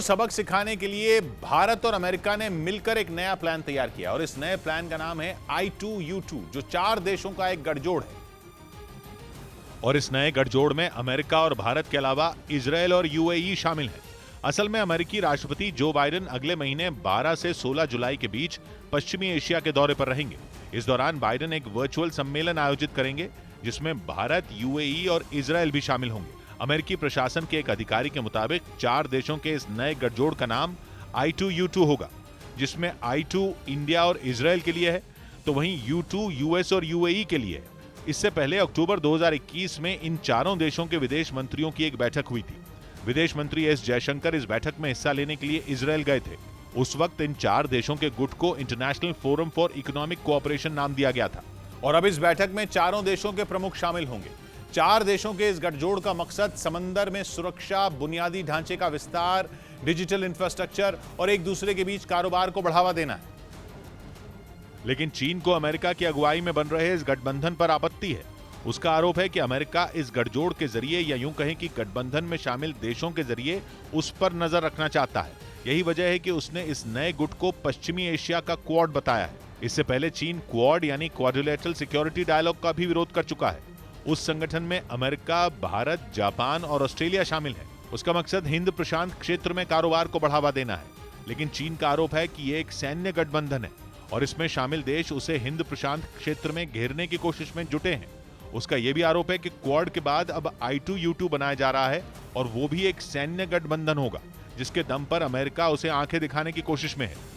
सबक सिखाने के लिए भारत और अमेरिका ने मिलकर एक नया प्लान तैयार किया और इस नए प्लान का नाम है I2U2, जो 4 देशों का एक गठजोड़ है। और इस नए गठजोड़ में अमेरिका और भारत के अलावा इजरायल और यूएई शामिल हैं। असल में अमेरिकी राष्ट्रपति जो बाइडेन अगले महीने 12 से 16 जुलाई के बीच पश्चिमी एशिया के दौरे पर रहेंगे। इस दौरान बाइडेन एक वर्चुअल सम्मेलन आयोजित करेंगे जिसमें भारत, यूएई और इजरायल भी शामिल होंगे। अमेरिकी प्रशासन के एक अधिकारी के मुताबिक 4 देशों के इस नए गठजोड़ का नाम I2U2 होगा, जिसमें I2 इंडिया और इजरायल के लिए है, तो वहीं U2 यूएस और यूएई के लिए है। इससे पहले अक्टूबर 2021 में इन चारों देशों के विदेश मंत्रियों की एक बैठक हुई थी। विदेश मंत्री एस जयशंकर इस बैठक में हिस्सा लेने के लिए इजरायल गए थे। उस वक्त इन 4 देशों के गुट को international forum for economic cooperation नाम दिया गया था। और अब इस बैठक में चारों देशों के प्रमुख शामिल होंगे। 4 देशों के इस गठजोड़ का मकसद समंदर में सुरक्षा, बुनियादी ढांचे का विस्तार, डिजिटल इंफ्रास्ट्रक्चर और एक दूसरे के बीच कारोबार को बढ़ावा देना है। लेकिन चीन को अमेरिका की अगुवाई में बन रहे इस गठबंधन पर आपत्ति है। उसका आरोप है कि अमेरिका इस गठजोड़ के जरिए, या यूं कहें कि गठबंधन में शामिल देशों के जरिए, उस पर नजर रखना चाहता है। यही वजह है कि उसने इस नए गुट को पश्चिमी एशिया का क्वाड बताया है। इससे पहले चीन क्वाड यानी क्वाड्रिलेटरल सिक्योरिटी डायलॉग का भी विरोध कर चुका है। उस संगठन में अमेरिका, भारत, जापान और ऑस्ट्रेलिया शामिल है। उसका मकसद हिंद प्रशांत क्षेत्र में कारोबार को बढ़ावा देना है। लेकिन चीन का आरोप है कि ये एक सैन्य गठबंधन है और इसमें शामिल देश उसे हिंद प्रशांत क्षेत्र में घेरने की कोशिश में जुटे हैं। उसका यह भी आरोप है कि क्वाड के बाद अब I2U2 बनाया जा रहा है और वो भी एक सैन्य गठबंधन होगा, जिसके दम पर अमेरिका उसे आंखें दिखाने की कोशिश में है।